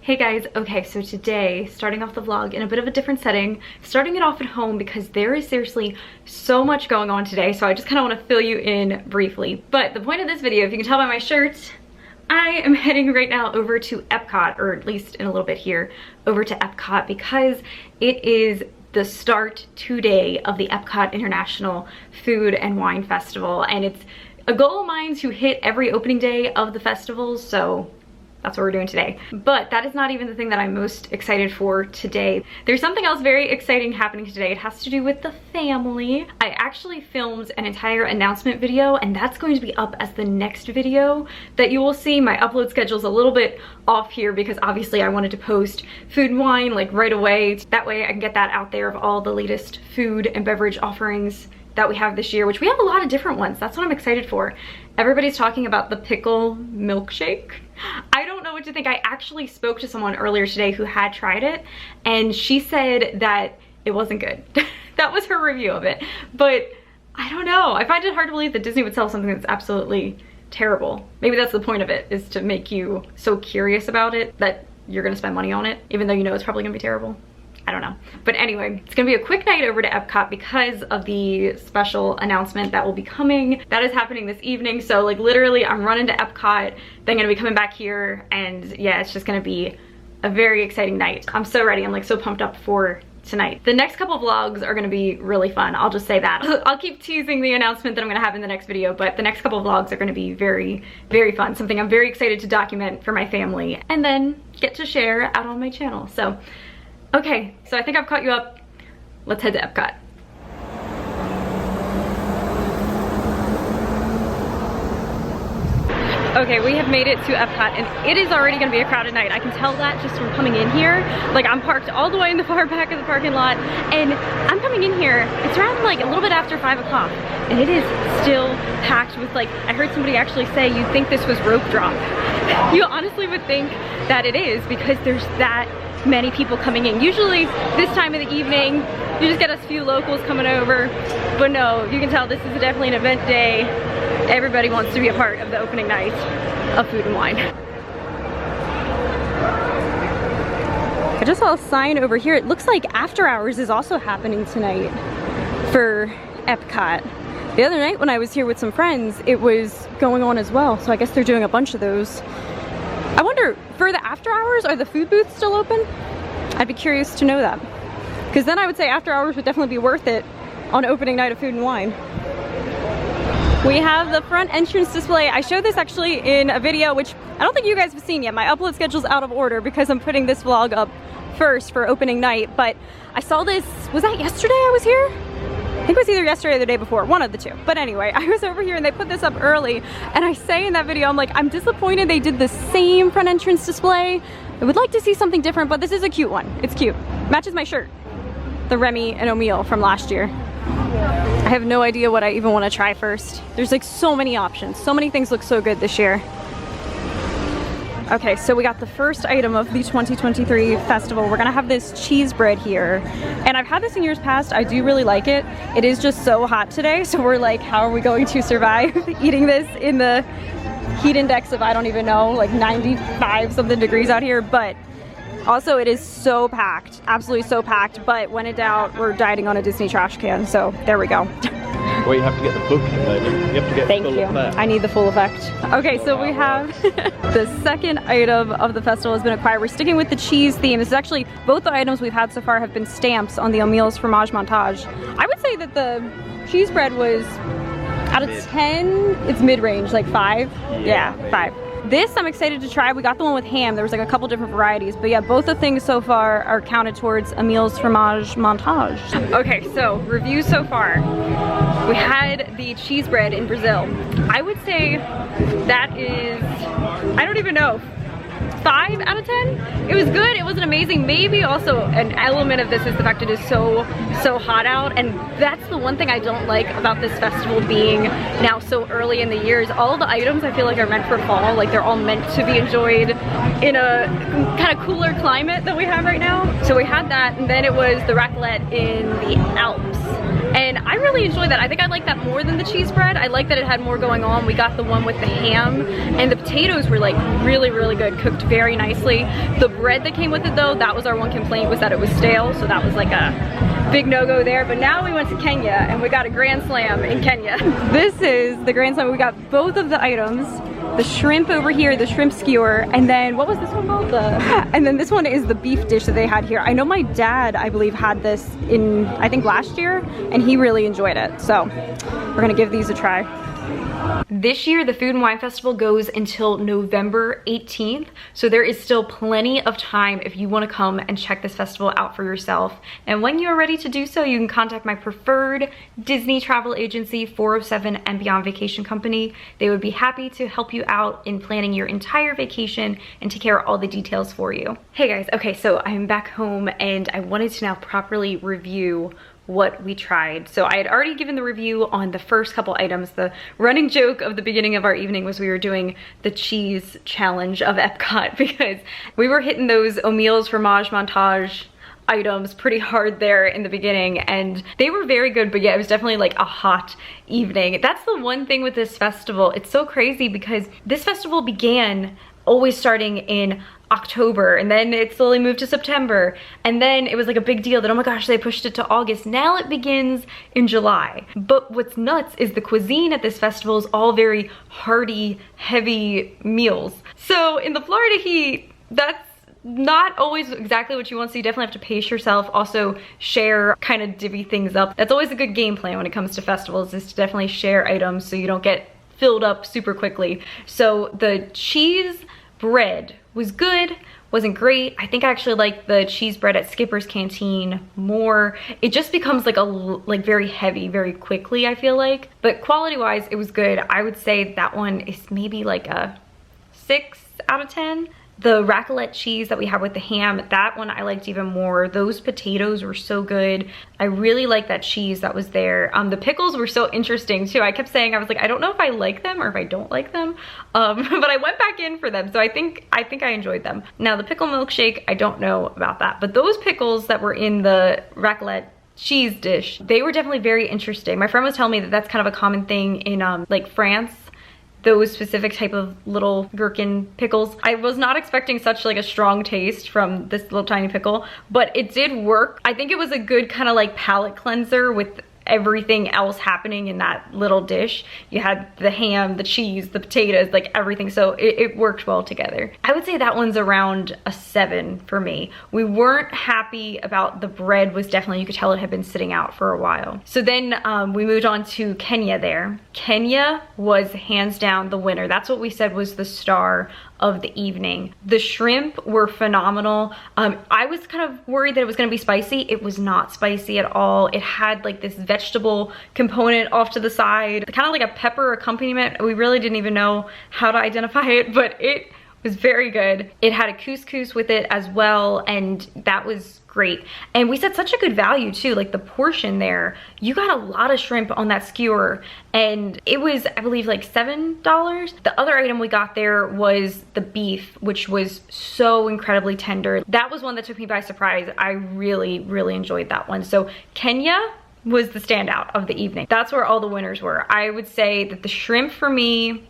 Hey guys, okay, so today, starting off the vlog in a bit of a different setting, starting it off at home because there is seriously so much going on today, so I just kind of want to fill you in briefly. But the point of this video, if you can tell by my shirt, I am heading right now over to Epcot, or at least in a little bit here, over to Epcot because it is the start today of the Epcot International Food and Wine Festival, and it's a goal of mine to hit every opening day of the festival, so that's what we're doing today. But that is not even the thing that I'm most excited for today. There's something else very exciting happening today. It has to do with the family. I actually filmed an entire announcement video, and that's going to be up as the next video that you will see. My upload schedule's a little bit off here because obviously I wanted to post food and wine like right away. That way I can get that out there of all the latest food and beverage offerings that we have this year, which we have a lot of different ones. That's what I'm excited for. Everybody's talking about the pickle milkshake. I don't know what to think. I actually spoke to someone earlier today who had tried it, and she said that it wasn't good. That was her review of it. But I don't know. I find it hard to believe that Disney would sell something that's absolutely terrible. Maybe that's the point of it, is to make you so curious about it that you're gonna spend money on it, even though you know it's probably gonna be terrible. I don't know. But anyway, it's gonna be a quick night over to Epcot because of the special announcement that will be coming. That is happening this evening. So like literally I'm running to Epcot, then gonna be coming back here, and yeah, it's just gonna be a very exciting night. I'm so ready. I'm like so pumped up for tonight. The next couple vlogs are gonna be really fun. I'll just say that. I'll keep teasing the announcement that I'm gonna have in the next video, but the next couple vlogs are gonna be very, very fun. Something I'm very excited to document for my family and then get to share out on my channel. So okay, so I think I've caught you up. Let's head to Epcot. Okay, we have made it to Epcot, and it is already gonna be a crowded night. I can tell that just from coming in here. Like, I'm parked all the way in the far back of the parking lot, and I'm coming in here, it's around like a little bit after 5 o'clock, and it is still packed with, like, I heard somebody actually say you'd think this was rope drop. You honestly would think that it is because there's that many people coming in. Usually this time of the evening you just get a few locals coming over, but no, you can tell this is definitely an event day. Everybody wants to be a part of the opening night of Food and Wine. I just saw a sign over here. It looks like after hours is also happening tonight for Epcot. The other night when I was here with some friends, it was going on as well, so I guess they're doing a bunch of those. I wonder, for the after hours, are the food booths still open? I'd be curious to know that. Because then I would say after hours would definitely be worth it on opening night of Food and Wine. We have the front entrance display. I showed this actually in a video, which I don't think you guys have seen yet. My upload schedule's out of order because I'm putting this vlog up first for opening night. But I saw this, was that yesterday I was here? I think it was either yesterday or the day before, one of the two. But anyway, I was over here and they put this up early, and I say in that video, I'm like, I'm disappointed they did the same front entrance display. I would like to see something different, but this is a cute one. It's cute. Matches my shirt. The Remy and O'Meal from last year. I have no idea what I even want to try first. There's like so many options. So many things look so good this year. Okay, so we got the first item of the 2023 festival. We're gonna have this cheese bread here. And I've had this in years past. I do really like it. It is just so hot today, so we're like, how are we going to survive eating this in the heat index of, I don't even know, like 95 something degrees out here? But also it is so packed, absolutely so packed. But when in doubt, we're dieting on a Disney trash can, so there we go. Well, you have to get the book in there. You have to get the full effect. I need the full effect. Okay, so we have the second item of the festival has been acquired. We're sticking with the cheese theme. This is actually, both the items we've had so far have been stamps on the O'Meal's fromage montage. I would say that the cheese bread was, out of 10, it's mid-range, like 5? Yeah, 5. This I'm excited to try. We got the one with ham. There was like a couple different varieties, but yeah, both the things so far are counted towards O'Meal's fromage montage. Okay, so reviews so far. We had the cheese bread in Brazil. I would say that is, I don't even know, 5 out of 10. It was good, it wasn't amazing. Maybe also an element of this is the fact it is so hot out, and that's the one thing I don't like about this festival being now so early in the year is all the items I feel like are meant for fall. Like they're all meant to be enjoyed in a kind of cooler climate that we have right now. So we had that, and then it was the raclette in the Alps. And I really enjoyed that. I think I like that more than the cheese bread. I like that it had more going on. We got the one with the ham, and the potatoes were like really, really good, cooked very nicely. The bread that came with it though, that was our one complaint, was that it was stale, so that was like a big no-go there. But now we went to Kenya and we got a Grand Slam in Kenya. This is the Grand Slam. We got both of the items. The shrimp over here, the shrimp skewer, and then what was this one called? And then this one is the beef dish that they had here. I know my dad, I believe, had this in, I think, last year, and he really enjoyed it. So we're gonna give these a try. This year, the Food and Wine Festival goes until November 18th, so there is still plenty of time if you want to come and check this festival out for yourself. And when you are ready to do so, you can contact my preferred Disney travel agency, 407 and Beyond Vacation Company. They would be happy to help you out in planning your entire vacation and take care of all the details for you. Hey guys, okay, so I'm back home and I wanted to now properly review what we tried. So I had already given the review on the first couple items. The running joke of the beginning of our evening was we were doing the cheese challenge of Epcot because we were hitting those O'Meal's fromage montage items pretty hard there in the beginning, and they were very good, but yeah, it was definitely like a hot evening. That's the one thing with this festival. It's so crazy because this festival began always starting in October, and then it slowly moved to September, and then it was like a big deal that, oh my gosh, they pushed it to August. Now it begins in July. But what's nuts is the cuisine at this festival is all very hearty, heavy meals. So in the Florida heat, that's not always exactly what you want, so you definitely have to pace yourself. Also share, kind of divvy things up. That's always a good game plan when it comes to festivals, is to definitely share items so you don't get filled up super quickly. So the cheese bread was good, wasn't great. I think I actually like the cheese bread at Skipper's Canteen more. It just becomes like very heavy very quickly, I feel like. But quality wise, it was good. I would say that one is maybe like a 6 out of 10. The raclette cheese that we have with the ham, that one I liked even more. Those potatoes were so good. I really like that cheese that was there. The pickles were so interesting too. I kept saying, I was like, I don't know if I like them or if I don't like them, but I went back in for them, so I think I enjoyed them. Now the pickle milkshake, I don't know about that, but those pickles that were in the raclette cheese dish, they were definitely very interesting. My friend was telling me that that's kind of a common thing in like France, those specific type of little gherkin pickles. I was not expecting such like a strong taste from this little tiny pickle, but it did work. I think it was a good kind of like palate cleanser with everything else happening in that little dish. You had the ham, the cheese, the potatoes, like everything, so it worked well together. I would say that one's around a 7 for me. We weren't happy about the bread. Was definitely, you could tell it had been sitting out for a while. So then we moved on to Kenya there. Kenya was hands down the winner. That's what we said was the star of the evening. The shrimp were phenomenal. I was kind of worried that it was gonna be spicy. It was not spicy at all. It had like this vegetable component off to the side, kind of like a pepper accompaniment. We really didn't even know how to identify it, but it was very good. It had a couscous with it as well, and that was great. And we said such a good value too, like the portion there, you got a lot of shrimp on that skewer, and it was, I believe, like $7. The other item we got there was the beef, which was so incredibly tender. That was one that took me by surprise. I really, really enjoyed that one. So Kenya was the standout of the evening. That's where all the winners were. I would say that the shrimp for me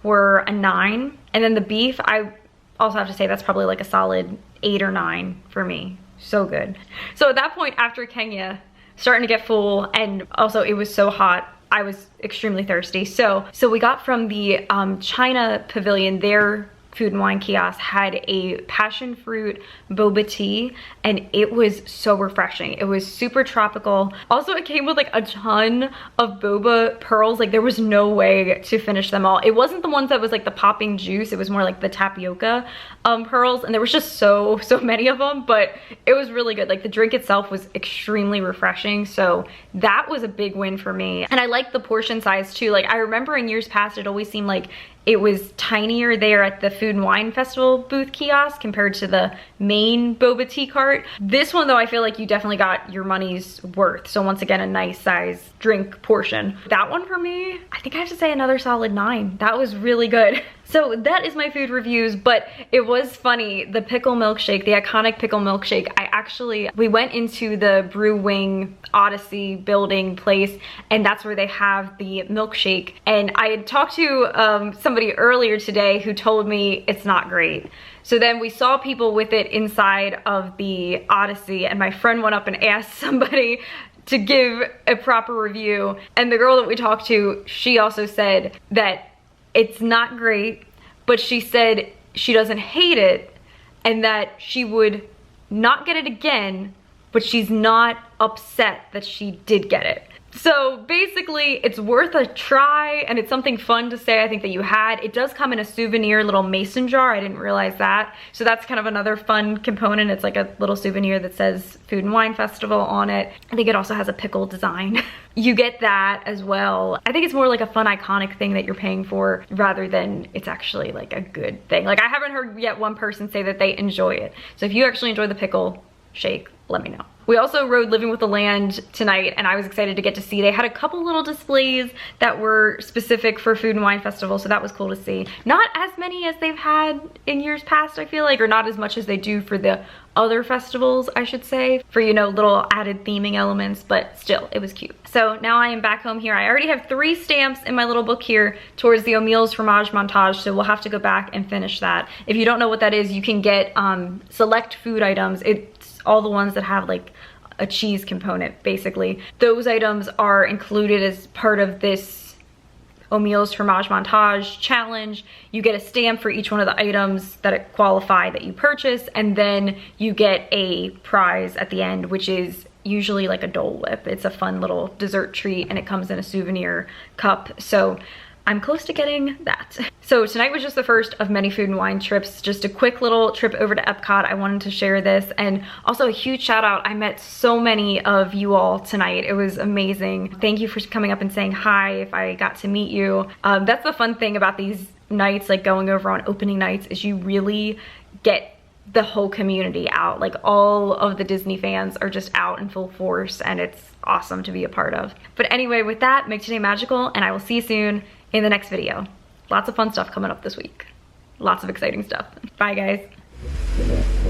were a 9, and then the beef, I also have to say that's probably like a solid 8 or 9 for me. So good. So at that point, after Kenya, starting to get full, and also it was so hot, I was extremely thirsty. So we got from the China Pavilion, their food and wine kiosk had a passion fruit boba tea, and it was so refreshing. It was super tropical. Also, it came with like a ton of boba pearls. Like there was no way to finish them all. It wasn't the ones that was like the popping juice. It was more like the tapioca pearls, and there was just so many of them, but it was really good. Like the drink itself was extremely refreshing, so that was a big win for me. And I liked the portion size too. Like I remember in years past, it always seemed like it was tinier there at the Food and Wine Festival booth kiosk compared to the main boba tea cart. This one though, I feel like you definitely got your money's worth. So once again, a nice size drink portion. That one for me, I think I have to say another solid 9. That was really good. So that is my food reviews, but it was funny. The pickle milkshake, the iconic pickle milkshake, I actually, we went into the Brew Wing Odyssey building place, and that's where they have the milkshake. And I had talked to somebody earlier today who told me it's not great. So then we saw people with it inside of the Odyssey, and my friend went up and asked somebody to give a proper review. And the girl that we talked to, she also said that it's not great, but she said she doesn't hate it and that she would not get it again, but she's not upset that she did get it. So basically, it's worth a try, and it's something fun to say I think that you had. It does come in a souvenir little mason jar. I didn't realize that. So that's kind of another fun component. It's like a little souvenir that says Food and Wine Festival on it. I think it also has a pickle design. You get that as well. I think it's more like a fun, iconic thing that you're paying for rather than it's actually like a good thing. Like, I haven't heard yet one person say that they enjoy it. So if you actually enjoy the pickle shake, let me know. We also rode Living with the Land tonight, and I was excited to get to see. They had a couple little displays that were specific for Food and Wine Festival, so that was cool to see. Not as many as they've had in years past, I feel like, or not as much as they do for the other festivals, I should say, for, you know, little added theming elements, but still, it was cute. So now I am back home here. I already have 3 stamps in my little book here towards the O'Meal's fromage montage, so we'll have to go back and finish that. If you don't know what that is, you can get select food items. It's all the ones that have like a cheese component, basically. Those items are included as part of this O'Meal's fromage montage challenge. You get a stamp for each one of the items that qualify that you purchase, and then you get a prize at the end, which is usually like a Dole Whip. It's a fun little dessert treat, and it comes in a souvenir cup. So I'm close to getting that. So tonight was just the first of many food and wine trips, just a quick little trip over to Epcot. I wanted to share this, and also a huge shout out. I met so many of you all tonight. It was amazing. Thank you for coming up and saying hi if I got to meet you. That's the fun thing about these nights, like going over on opening nights, is you really get the whole community out. Like, all of the Disney fans are just out in full force, and it's awesome to be a part of. But anyway, with that, make today magical, and I will see you soon in the next video. Lots of fun stuff coming up this week. Lots of exciting stuff. Bye, guys.